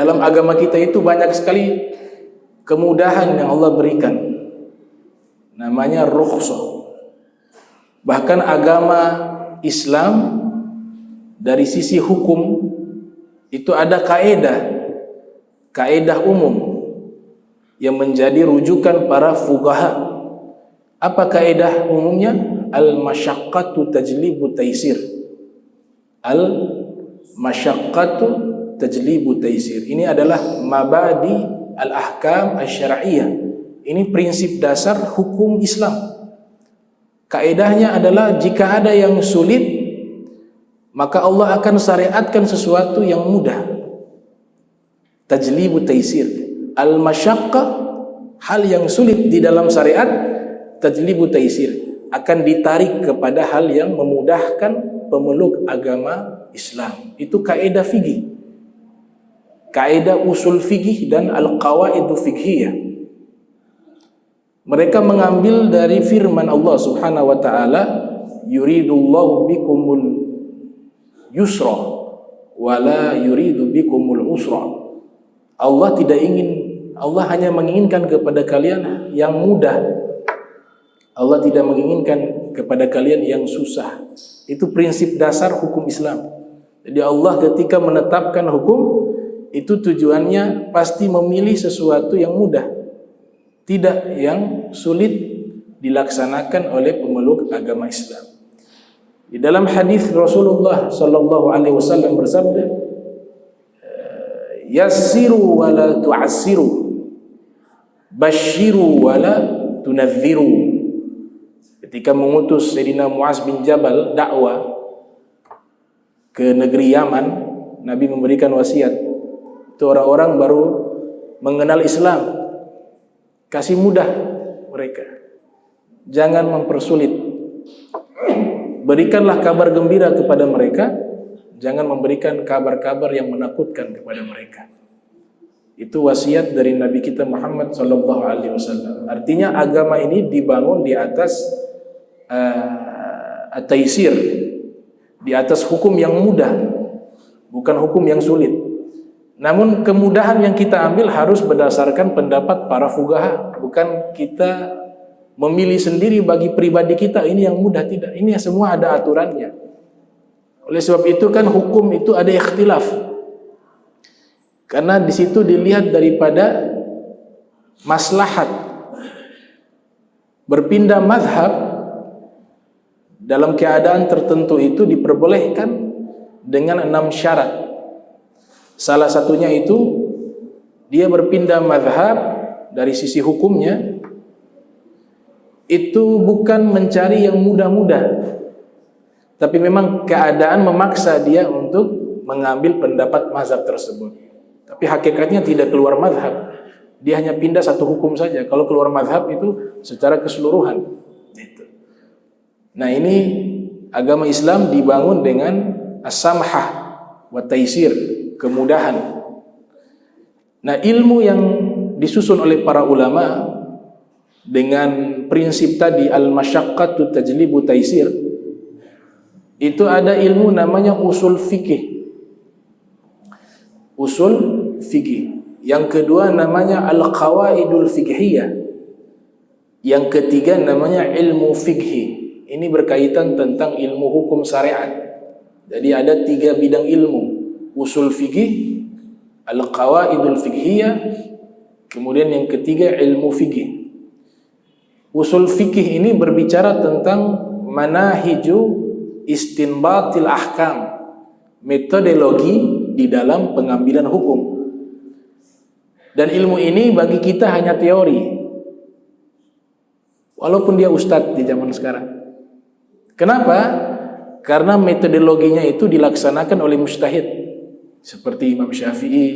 dalam agama kita itu banyak sekali kemudahan yang Allah berikan. Namanya rukhsah. Bahkan agama Islam dari sisi hukum itu ada kaedah umum yang menjadi rujukan para fuqaha. Apa kaedah umumnya? Al-masyaqqatu tajlibu taisir. Al-masyaqqatu tajlibu taisir. Ini adalah mabadi al-ahkam asy-syar'iyyah. Ini prinsip dasar hukum Islam. Kaedahnya adalah jika ada yang sulit, maka Allah akan syariatkan sesuatu yang mudah. Tajlibu taisir. Al-masyaqqah, hal yang sulit di dalam syariat, tajlibu taisir, akan ditarik kepada hal yang memudahkan pemeluk agama Islam. Itu kaidah fikih, kaidah usul fikih dan al-qawaidu fiqhiyah. Mereka mengambil dari firman Allah Subhanahu wa taala, yuridullahu bikumul yusra wala yuridu bikumul usra. Allah hanya menginginkan kepada kalian yang mudah. Allah tidak menginginkan kepada kalian yang susah. Itu prinsip dasar hukum Islam. Jadi Allah ketika menetapkan hukum, itu tujuannya pasti memilih sesuatu yang mudah, tidak yang sulit dilaksanakan oleh pemeluk agama Islam. Di dalam hadis Rasulullah sallallahu alaihi wasallam bersabda, yassiru wa la tu'assiru, basyiru wa la tunadziru. Ketika mengutus Sayyidina Muaz bin Jabal dakwah ke negeri Yaman, Nabi memberikan wasiat. Itu orang-orang baru mengenal Islam, kasih mudah mereka, jangan mempersulit. Berikanlah kabar gembira kepada mereka, jangan memberikan kabar-kabar yang menakutkan kepada mereka. Itu wasiat dari Nabi kita Muhammad sallallahu alaihi wasallam. Artinya agama ini dibangun di atas at-taisir, di atas hukum yang mudah, bukan hukum yang sulit. Namun kemudahan yang kita ambil harus berdasarkan pendapat para fuqaha, bukan kita memilih sendiri bagi pribadi kita ini yang mudah, tidak. Ini semua ada aturannya. Oleh sebab itu kan hukum itu ada ikhtilaf. Karena di situ dilihat daripada maslahat. Berpindah mazhab dalam keadaan tertentu itu diperbolehkan dengan 6 syarat. Salah satunya itu dia berpindah mazhab dari sisi hukumnya itu bukan mencari yang mudah-mudah, tapi memang keadaan memaksa dia untuk mengambil pendapat mazhab tersebut. Tapi hakikatnya tidak keluar mazhab, dia hanya pindah satu hukum saja. Kalau keluar mazhab itu secara keseluruhan. Nah, ini agama Islam dibangun dengan as-samhah wa taisir, kemudahan. Nah, ilmu yang disusun oleh para ulama dengan prinsip tadi al-masyaqqatu tajlibu taisir, itu ada ilmu namanya usul fikih. Usul fikih. Yang kedua namanya al-qawaidul fiqhiyah. Yang ketiga namanya ilmu fikih. Ini berkaitan tentang ilmu hukum syariat. Jadi ada 3 bidang ilmu: usul fikih, al-qawaidul fiqhiyah, kemudian yang ketiga ilmu fikih. Usul fikih ini berbicara tentang manahiju istinbatil ahkam, metodologi di dalam pengambilan hukum. Dan ilmu ini bagi kita hanya teori, walaupun dia ustadz di zaman sekarang. Kenapa? Karena metodologinya itu dilaksanakan oleh mujtahid seperti Imam Syafi'i,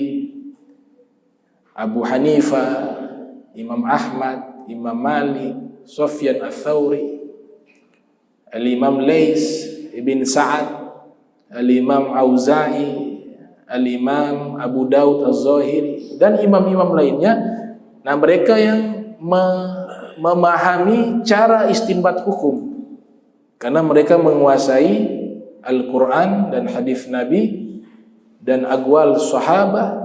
Abu Hanifah, Imam Ahmad, Imam Malik, Sufyan ats-Tsauri, Al-Imam Lais Ibn Sa'ad, Al-Imam Auza'i, Al-Imam Abu Daud Az-Zahiri, dan imam-imam lainnya. Nah, mereka yang memahami cara istinbat hukum, karena mereka menguasai Al-Quran dan hadis Nabi dan aqwal sahabah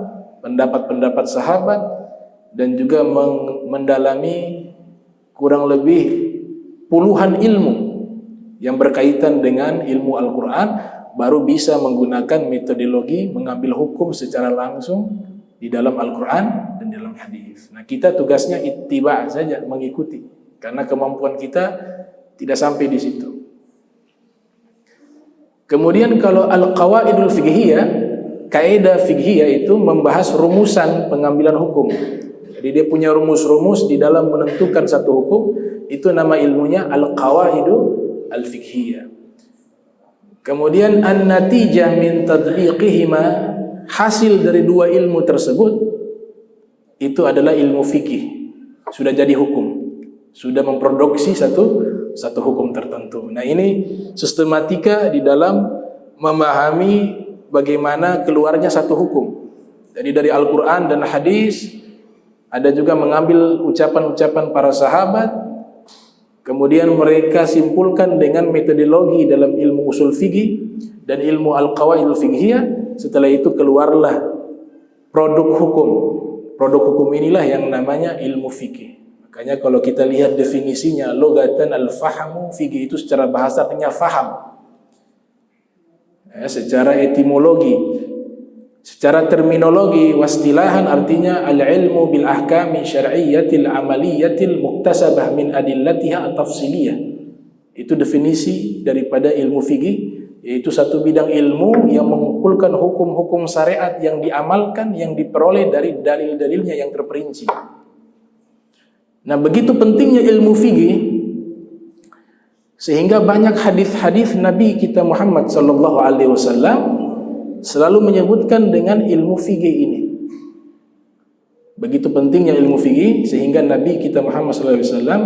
pendapat-pendapat sahabat dan juga mendalami kurang lebih puluhan ilmu yang berkaitan dengan ilmu Al-Quran, baru bisa menggunakan metodologi mengambil hukum secara langsung di dalam Al-Quran dan dalam hadis. Nah, kita tugasnya ittiba saja, mengikuti, karena kemampuan kita tidak sampai di situ. Kemudian kalau al-qawaidul fiqhiyah, kaidah fiqhiyah itu membahas rumusan pengambilan hukum. Jadi dia punya rumus-rumus di dalam menentukan satu hukum, itu nama ilmunya al-qawaidu al-fiqhiyah. Kemudian an-natijah min tadbiqihima, hasil dari dua ilmu tersebut itu adalah ilmu fikih. Sudah jadi hukum, sudah memproduksi satu hukum tertentu. Nah, ini sistematika di dalam memahami bagaimana keluarnya satu hukum. Jadi dari Al-Quran dan hadis, ada juga mengambil ucapan-ucapan para sahabat, kemudian mereka simpulkan dengan metodologi dalam ilmu usul fikih dan ilmu al-qawaidul fiqhiyah. Setelah itu keluarlah produk hukum. Produk hukum inilah yang namanya ilmu fikih. Makanya kalau kita lihat definisinya, logatan al-fahamu, fikih itu secara bahasa artinya faham. Secara etimologi, secara terminologi, wastilahan artinya al-ilmu bil ahkami syar'iyyatil amaliyatil muktasabah min adillatiha at-tafsiliyah. Itu definisi daripada ilmu fikih, yaitu satu bidang ilmu yang mengumpulkan hukum-hukum syariat yang diamalkan, yang diperoleh dari dalil-dalilnya yang terperinci. Nah, begitu pentingnya ilmu fikih sehingga banyak hadis-hadis Nabi kita Muhammad sallallahu alaihi wasallam selalu menyebutkan dengan ilmu fikih ini. Begitu pentingnya ilmu fikih sehingga Nabi kita Muhammad sallallahu alaihi wasallam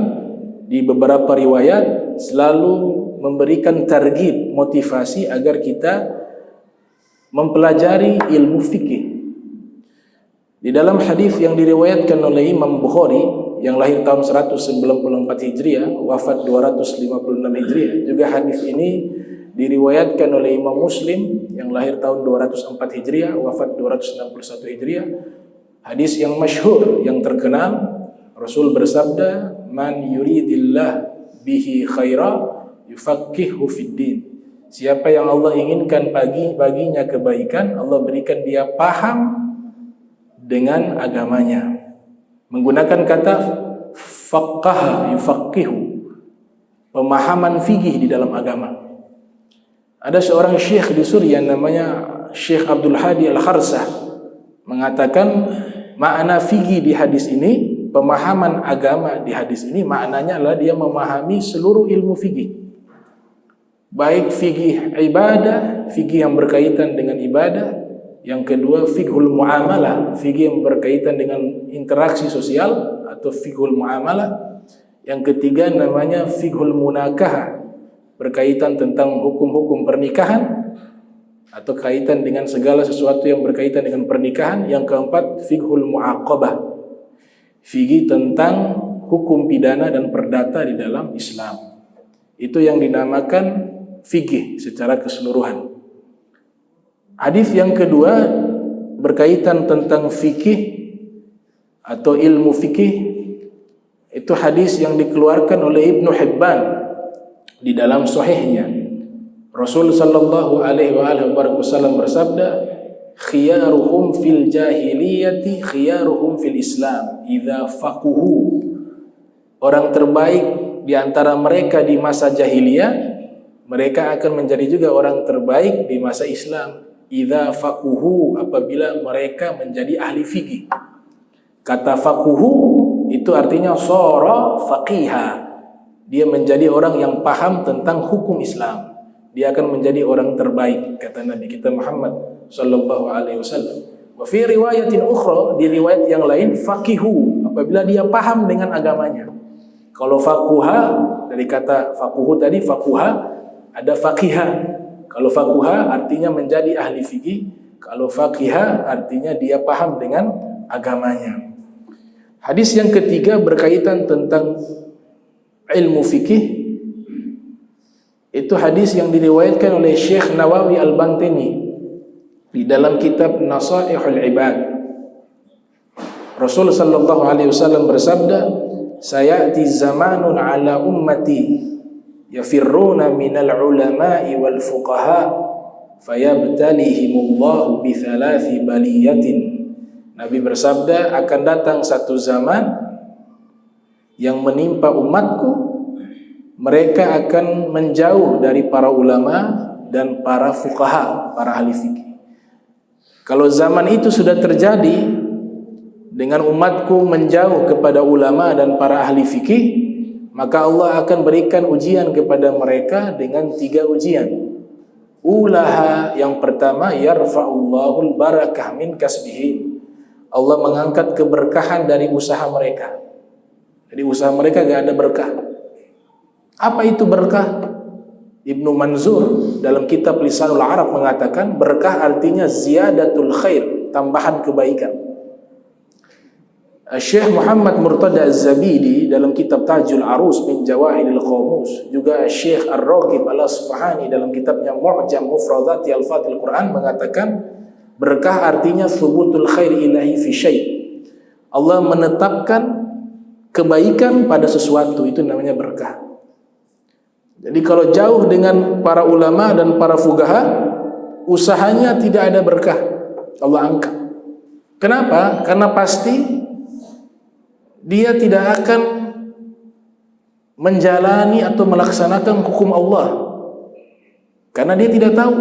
di beberapa riwayat selalu memberikan targhib, motivasi agar kita mempelajari ilmu fikih. Di dalam hadis yang diriwayatkan oleh Imam Bukhari yang lahir tahun 194 Hijriah, wafat 256 Hijriah, juga hadis ini diriwayatkan oleh Imam Muslim yang lahir tahun 204 Hijriah, wafat 261 Hijriah. Hadis yang masyhur, yang terkenal, Rasul bersabda, "Man yuridillah bihi khaira yufaqihu fiddin." Siapa yang Allah inginkan baginya kebaikan, Allah berikan dia paham dengan agamanya. Menggunakan kata faqaha yufaqihu, pemahaman fikih di dalam agama. Ada seorang syekh di Suriah namanya Syekh Abdul Hadi Al-Kharsah mengatakan makna fikih di hadis ini, pemahaman agama di hadis ini maknanya adalah dia memahami seluruh ilmu fikih. Baik fikih ibadah, fikih yang berkaitan dengan ibadah. Yang kedua, fiqhul muamalah, fikih yang berkaitan dengan interaksi sosial atau fiqhul muamalah. Yang ketiga namanya fiqhul munakahah, berkaitan tentang hukum-hukum pernikahan atau kaitan dengan segala sesuatu yang berkaitan dengan pernikahan. Yang keempat, fiqhul muaqabah, fikih tentang hukum pidana dan perdata di dalam Islam. Itu yang dinamakan fikih secara keseluruhan. Hadis yang kedua berkaitan tentang fikih atau ilmu fikih, itu hadis yang dikeluarkan oleh Ibnu Hibban di dalam sahihnya. Rasul sallallahu alaihi wasallam bersabda, "Khiyaruhum fil jahiliyati khiyaruhum fil Islam idza faquhu." Orang terbaik di antara mereka di masa jahiliyah, mereka akan menjadi juga orang terbaik di masa Islam. Idza faquhu, apabila mereka menjadi ahli fikih. Kata faquhu itu artinya sara faqiha, dia menjadi orang yang paham tentang hukum Islam. Dia akan menjadi orang terbaik, kata Nabi kita Muhammad sallallahu alaihi wasallam. Wa fi riwayatin ukhra, di riwayat yang lain, faqihu, apabila dia paham dengan agamanya. Kalau faquha, dari kata faquhu tadi, faquha ada faqiha. Kalau faquha artinya menjadi ahli fikih, kalau faqiha artinya dia paham dengan agamanya. Hadis yang ketiga berkaitan tentang ilmu fikih, itu hadis yang diriwayatkan oleh Syekh Nawawi Al-Bantini di dalam kitab Nasaihul Ibad. Rasul sallallahu alaihi wasallam bersabda, "Sayati zamanun ala ummati yafirruna minal ulama'i wal fuqaha fayabtalihimullahu bi thalathi baliyatin." Nabi bersabda, akan datang satu zaman yang menimpa umatku, mereka akan menjauh dari para ulama dan para fuqaha, para ahli fikih. Kalau zaman itu sudah terjadi, dengan umatku menjauh kepada ulama dan para ahli fikih, maka Allah akan berikan ujian kepada mereka dengan 3 ujian. Ulaha, yang pertama, yarfa'ullahul barakah min kasbihim. Allah mengangkat keberkahan dari usaha mereka. Jadi usaha mereka gak ada berkah. Apa itu berkah? Ibnu Manzur dalam kitab Lisanul Arab mengatakan, berkah artinya ziyadatul khair, tambahan kebaikan. Syekh Muhammad Murtada Az-Zabidi dalam kitab Tajul Arus min Jawahiril Qamus, juga Syekh Ar-Raghib Al-Asfahani dalam kitabnya Mu'jam Mufradati Al-Fadhil Quran mengatakan, berkah artinya thubutul khair ilahi fi syai'. Allah menetapkan kebaikan pada sesuatu, itu namanya berkah. Jadi kalau jauh dengan para ulama dan para fuqaha, usahanya tidak ada berkah, Allah angkat. Kenapa? Karena pasti dia tidak akan menjalani atau melaksanakan hukum Allah, karena dia tidak tahu,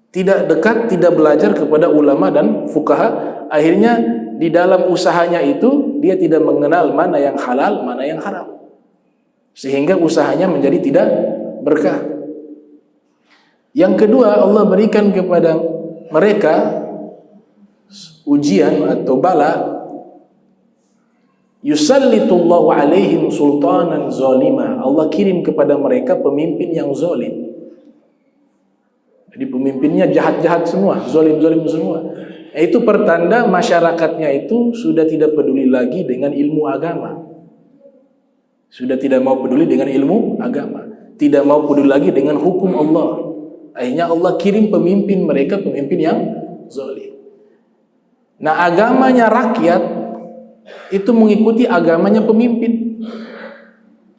tidak dekat, tidak belajar kepada ulama dan fuqaha. Akhirnya di dalam usahanya itu dia tidak mengenal mana yang halal, mana yang haram, sehingga usahanya menjadi tidak berkah. Yang kedua, Allah berikan kepada mereka ujian atau bala, yusallitullahu alaihim sultanan zalima. Allah kirim kepada mereka pemimpin yang zalim. Jadi pemimpinnya jahat-jahat semua, zalim-zalim semua. Itu pertanda masyarakatnya itu sudah tidak peduli lagi dengan ilmu agama. Sudah tidak mau peduli dengan ilmu agama, tidak mau peduli lagi dengan hukum Allah. Akhirnya Allah kirim pemimpin mereka, pemimpin yang zalim. Nah, agamanya rakyat itu mengikuti agamanya pemimpin.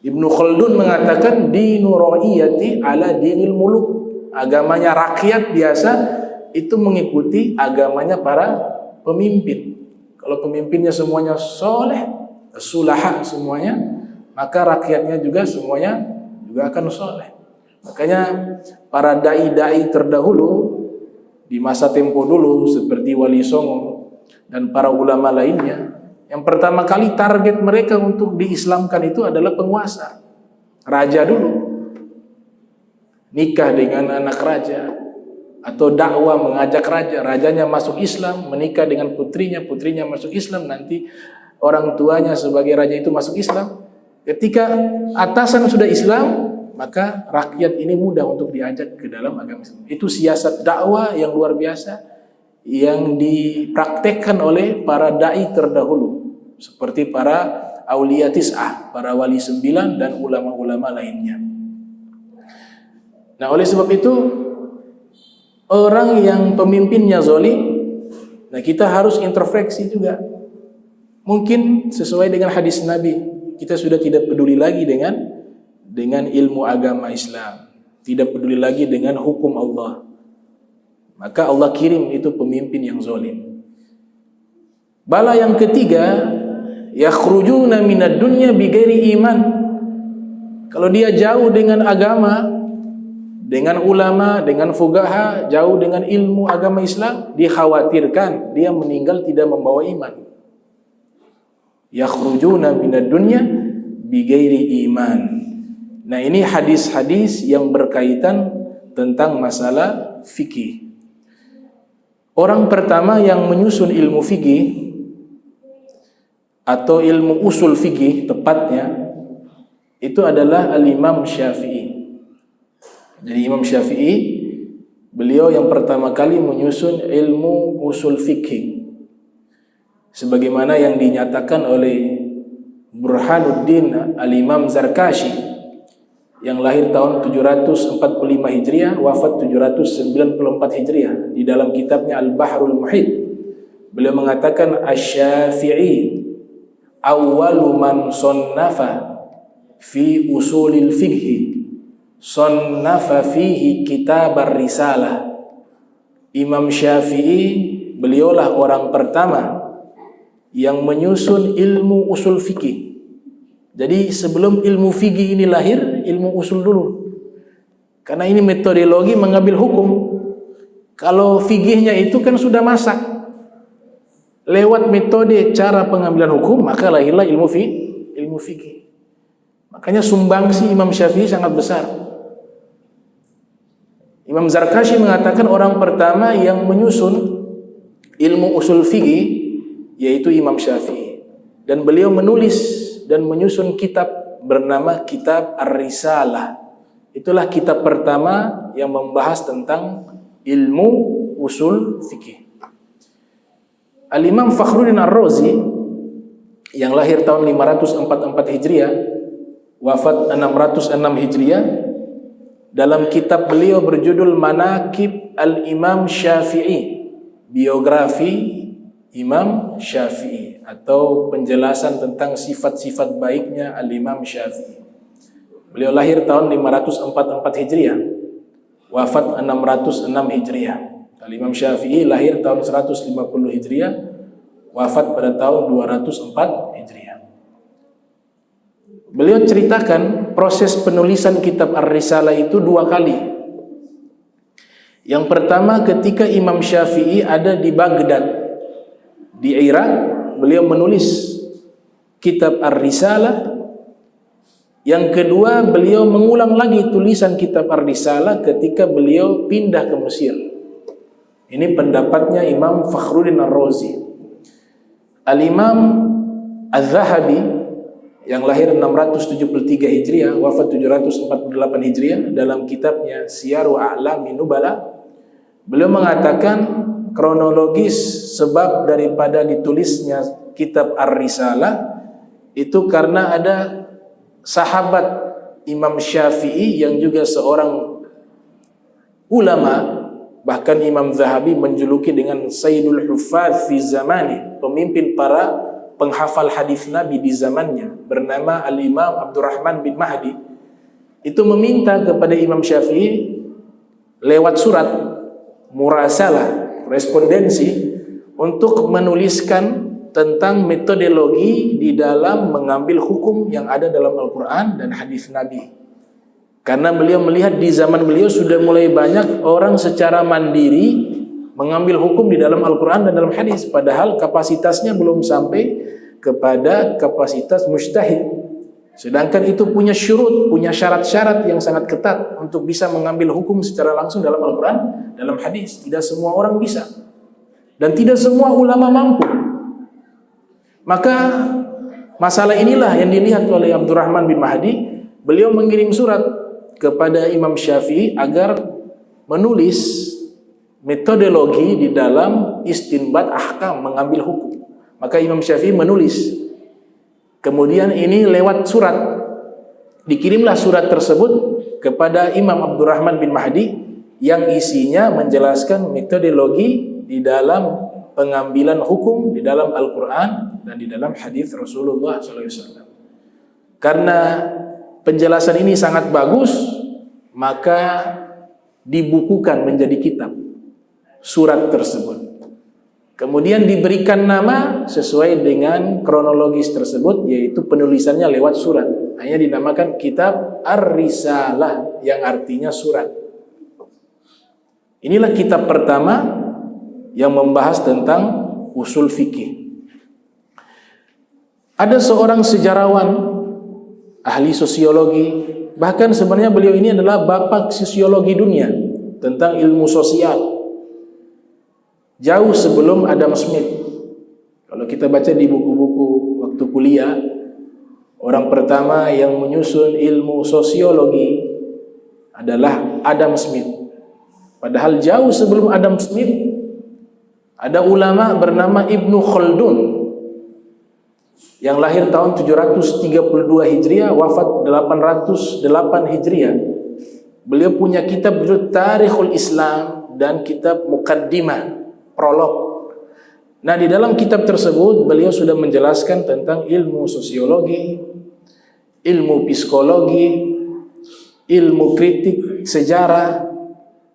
Ibnu Khaldun mengatakan, dinu ra'iyati ala dinil muluk. Agamanya rakyat biasa itu mengikuti agamanya para pemimpin. Kalau pemimpinnya semuanya soleh, sulaha semuanya, maka rakyatnya juga semuanya juga akan soleh. Makanya para dai-dai terdahulu di masa tempo dulu seperti Wali Songo dan para ulama lainnya, yang pertama kali target mereka untuk diislamkan itu adalah penguasa, raja dulu. Nikah dengan anak raja, atau dakwah mengajak raja, rajanya masuk Islam, menikah dengan putrinya, putrinya masuk Islam, nanti orang tuanya sebagai raja itu masuk Islam. Ketika atasan sudah Islam, maka rakyat ini mudah untuk diajak ke dalam agama Islam. Itu siasat dakwah yang luar biasa yang dipraktekkan oleh para dai terdahulu, seperti para aulia tis'ah, para wali 9 dan ulama-ulama lainnya. Nah, oleh sebab itu, orang yang pemimpinnya zalim, nah kita harus introspeksi juga. Mungkin sesuai dengan hadis Nabi, kita sudah tidak peduli lagi dengan ilmu agama Islam, tidak peduli lagi dengan hukum Allah. Maka Allah kirim itu pemimpin yang zalim. Bala yang ketiga, yakhrujuna minad dunya bighairi iman. Kalau dia jauh dengan agama, dengan ulama, dengan fuqaha, jauh dengan ilmu agama Islam, dikhawatirkan dia meninggal tidak membawa iman. Yakhrujuna minad dunya bighairi iman. Nah, ini hadis-hadis yang berkaitan tentang masalah fikih. Orang pertama yang menyusun ilmu fikih atau ilmu usul fikih tepatnya itu adalah Al-Imam Syafi'i. Jadi Imam Syafi'i, beliau yang pertama kali menyusun ilmu usul fikih, sebagaimana yang dinyatakan oleh Burhanuddin Al-Imam Zarkashi yang lahir tahun 745 Hijriah, wafat 794 Hijriah, di dalam kitabnya Al-Bahrul Muhit. Beliau mengatakan Asy-Syafi'i awwalu man sonnafa fi usulil fiqhi sonnafa fihi kitab ar-risalah. Imam Syafi'i beliaulah orang pertama yang menyusun ilmu usul fikih. Jadi sebelum ilmu fikih ini lahir, ilmu usul dulu. Karena ini metodologi mengambil hukum. Kalau fikihnya itu kan sudah masak. Lewat metode cara pengambilan hukum, maka lahirlah ilmu fikih. Makanya sumbangsi Imam Syafi'i sangat besar. Imam Zarkashi mengatakan orang pertama yang menyusun ilmu usul fikih yaitu Imam Syafi'i, dan beliau menulis dan menyusun kitab bernama Kitab Ar-Risalah. Itulah kitab pertama yang membahas tentang ilmu usul fikih. Al-Imam Fakhruddin Ar-Razi yang lahir tahun 544 Hijriah, wafat 606 Hijriah, dalam kitab beliau berjudul Manaqib Al-Imam Syafi'i, biografi Imam Syafi'i, atau penjelasan tentang sifat-sifat baiknya Al-Imam Syafi'i. Beliau lahir tahun 544 Hijriah, wafat 606 Hijriah. Al-Imam Syafi'i lahir tahun 150 Hijriah, wafat pada tahun 204 Hijriah. Beliau ceritakan proses penulisan kitab Ar-Risalah itu 2 kali. Yang pertama ketika Imam Syafi'i ada di Baghdad, di Irak, beliau menulis kitab Ar-Risalah. Yang kedua, beliau mengulang lagi tulisan kitab Ar-Risalah ketika beliau pindah ke Mesir. Ini pendapatnya Imam Fakhruddin Ar-Razi. Al-Imam Az-Zahabi yang lahir 673 Hijriah, wafat 748 Hijriah, dalam kitabnya Siyaru A'lamin Nubala, beliau mengatakan kronologis sebab daripada ditulisnya kitab Ar-Risalah itu karena ada sahabat Imam Syafi'i yang juga seorang ulama, bahkan Imam Zahabi menjuluki dengan Sayyidul Huffaz fi zamani, pemimpin para penghafal hadis Nabi di zamannya, bernama Al-Imam Abdurrahman bin Mahdi. Itu meminta kepada Imam Syafi'i lewat surat murasalah, respondensi, untuk menuliskan tentang metodologi di dalam mengambil hukum yang ada dalam Al-Quran dan hadis Nabi. Karena beliau melihat di zaman beliau sudah mulai banyak orang secara mandiri mengambil hukum di dalam Al-Quran dan dalam hadis, padahal kapasitasnya belum sampai kepada kapasitas mujtahid. Sedangkan itu punya syurut, punya syarat-syarat yang sangat ketat untuk bisa mengambil hukum secara langsung dalam Al-Quran, dalam hadis. Tidak semua orang bisa, dan tidak semua ulama mampu. Maka masalah inilah yang dilihat oleh Abdurrahman bin Mahdi. Beliau mengirim surat kepada Imam Syafi'i agar menulis metodologi di dalam istinbat ahkam, mengambil hukum. Maka Imam Syafi'i menulis. Kemudian ini lewat surat, dikirimlah surat tersebut kepada Imam Abdurrahman bin Mahdi yang isinya menjelaskan metodologi di dalam pengambilan hukum di dalam Al-Quran dan di dalam hadis Rasulullah SAW. Karena penjelasan ini sangat bagus, maka dibukukan menjadi kitab surat tersebut. Kemudian diberikan nama sesuai dengan kronologis tersebut, yaitu penulisannya lewat surat. Hanya dinamakan Kitab Ar-Risalah, yang artinya surat. Inilah kitab pertama yang membahas tentang usul fikih. Ada seorang sejarawan, ahli sosiologi, bahkan sebenarnya beliau ini adalah bapak sosiologi dunia tentang ilmu sosial. Jauh sebelum Adam Smith. Kalau kita baca di buku-buku waktu kuliah, orang pertama yang menyusun ilmu sosiologi adalah Adam Smith. Padahal jauh sebelum Adam Smith ada ulama bernama Ibnu Khaldun yang lahir tahun 732 Hijriah, wafat 808 Hijriah. Beliau punya kitab berjudul Tarikhul Islam dan kitab Muqaddimah, prolog. Nah, di dalam kitab tersebut beliau sudah menjelaskan tentang ilmu sosiologi, ilmu psikologi, ilmu kritik sejarah,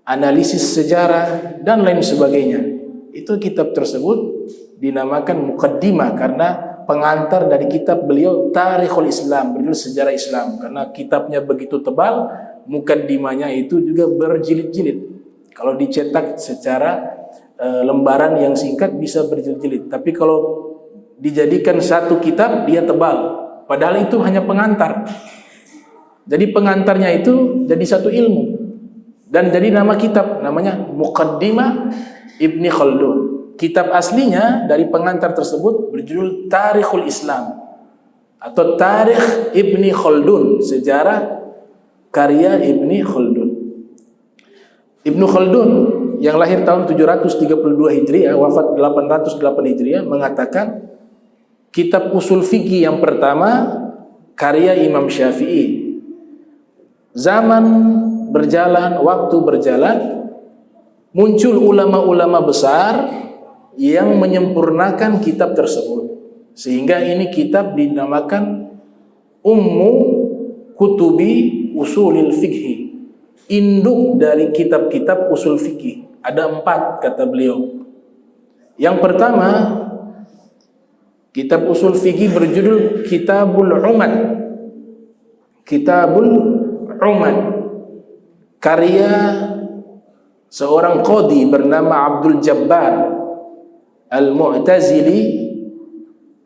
analisis sejarah, dan lain sebagainya. Itu kitab tersebut dinamakan Muqaddimah karena pengantar dari kitab beliau Tarikhul Islam, berjudul Sejarah Islam. Karena kitabnya begitu tebal, Muqaddimahnya itu juga berjilid-jilid. Kalau dicetak secara lembaran yang singkat bisa berjilid-jilid, tapi kalau dijadikan satu kitab dia tebal, padahal itu hanya pengantar. Jadi pengantarnya itu jadi satu ilmu, dan jadi nama kitab namanya Muqaddimah Ibni Khaldun. Kitab aslinya dari pengantar tersebut berjudul Tarikhul Islam atau Tarikh Ibni Khaldun, sejarah karya Ibni Khaldun. Ibnu Khaldun yang lahir tahun 732 Hijriah, wafat 808 Hijriah, mengatakan kitab usul fikih yang pertama karya Imam Syafi'i. Zaman berjalan, waktu berjalan, muncul ulama-ulama besar yang menyempurnakan kitab tersebut, sehingga ini kitab dinamakan Ummu Kutubi Usulil Fiqhi, induk dari kitab-kitab usul fikih. Ada 4 kata beliau. Yang pertama, kitab usul fikih berjudul Kitabul Umad. Kitabul Umad karya seorang qadhi bernama Abdul Jabbar Al-Mu'tazili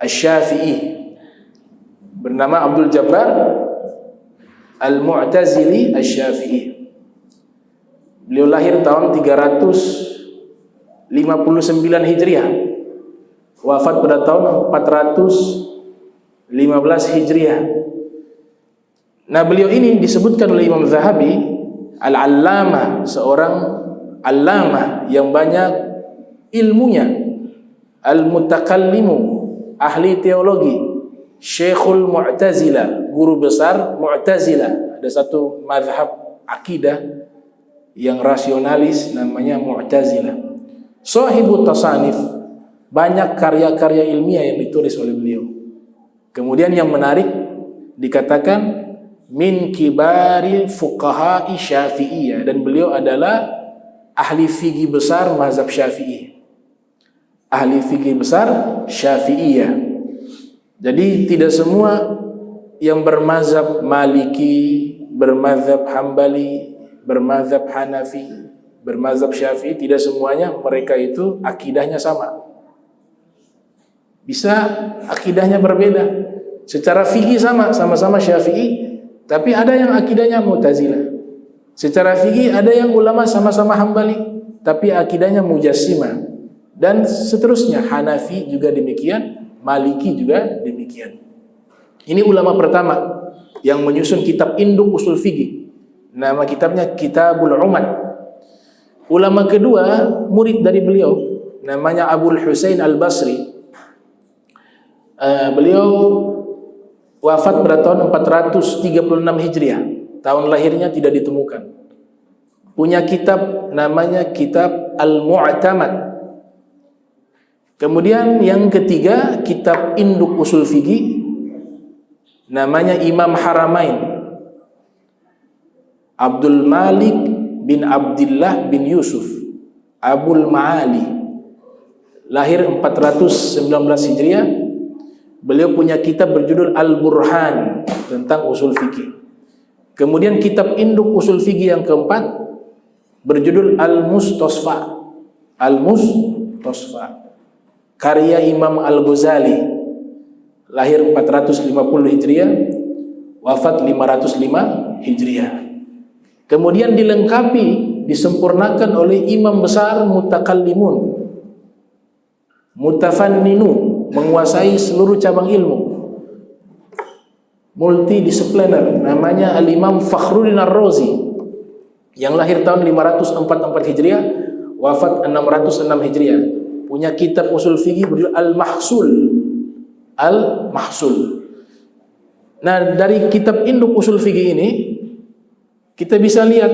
Asy-Syafi'i. Bernama Abdul Jabbar Al-Mu'tazili Asy-Syafi'i. Beliau lahir tahun 359 Hijriah, wafat pada tahun 415 Hijriah. Nah, beliau ini disebutkan oleh Imam Zahabi Al-Allamah, seorang allamah yang banyak ilmunya, Al-Mutakallimu, ahli teologi, Syekhul Mu'tazilah, guru besar Mu'tazilah. Ada satu mazhab akidah yang rasionalis namanya Mu'tazilah. Shahibut tasanif, banyak karya-karya ilmiah yang ditulis oleh beliau. Kemudian yang menarik dikatakan min kibari fuqaha'i Syafi'iyah, dan beliau adalah ahli fikih besar mazhab Syafi'i. Ahli fikih besar Syafi'iyah. Jadi tidak semua yang bermazhab Maliki, bermazhab Hambali, bermazhab Hanafi, bermazhab Syafi'i, tidak semuanya mereka itu akidahnya sama. Bisa akidahnya berbeda. Secara fikih sama-sama Syafi'i, tapi ada yang akidahnya Mu'tazilah. Secara fikih ada yang ulama sama-sama Hambali, tapi akidahnya Mujassimah. Dan seterusnya, Hanafi juga demikian, Maliki juga demikian. Ini ulama pertama yang menyusun kitab induk usul fikih. Nama kitabnya Kitabul Umad. Ulama kedua, murid dari beliau, namanya Abul Husain Al-Basri. Beliau wafat pada tahun 436 Hijriah. Tahun lahirnya tidak ditemukan. Punya kitab namanya Kitab Al-Mu'tamad. Kemudian yang ketiga, kitab induk usul fikih, namanya Imam Haramain, Abdul Malik bin Abdullah bin Yusuf Abul Ma'ali, lahir 419 Hijriah. Beliau punya kitab berjudul Al-Burhan tentang usul fikih. Kemudian kitab induk usul fikih yang keempat berjudul Al-Mustasfa. Al-Mustasfa karya Imam Al-Ghazali, lahir 450 Hijriah, wafat 505 Hijriah. Kemudian dilengkapi, disempurnakan oleh imam besar mutakallimun, mutafanninu, menguasai seluruh cabang ilmu, multidisipliner, namanya Al-Imam Fakhruddin Ar-Razi, yang lahir tahun 544 Hijriah, wafat 606 Hijriah. Punya kitab usul fikih berjudul Al-Mahsul. Al-Mahsul. Nah, dari kitab induk usul fikih ini kita bisa lihat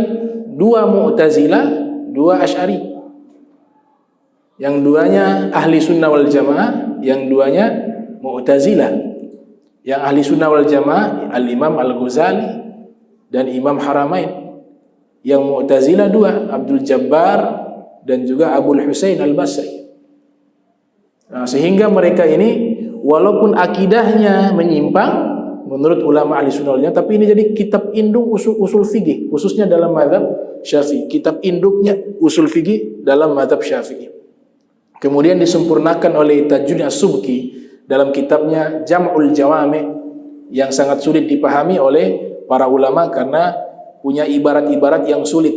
2 Mu'tazilah, 2 Asy'ari. Yang duanya ahli sunnah wal jamaah, yang duanya mu'tazilah. Yang ahli sunnah wal jamaah Al-Imam Al-Ghazali dan Imam Haramain. Yang mu'tazilah dua, Abdul Jabbar dan juga Abul Husain Al-Basri. Nah, sehingga mereka ini walaupun akidahnya menyimpang menurut ulama ahli sunnah wal jamaah, tapi ini jadi kitab induk usul fikih, khususnya dalam mazhab Syafi'i. Kitab induknya usul fikih dalam mazhab Syafi'i. Kemudian disempurnakan oleh Tajuddin As-Subki dalam kitabnya Jam'ul Jawami, yang sangat sulit dipahami oleh para ulama karena punya ibarat-ibarat yang sulit.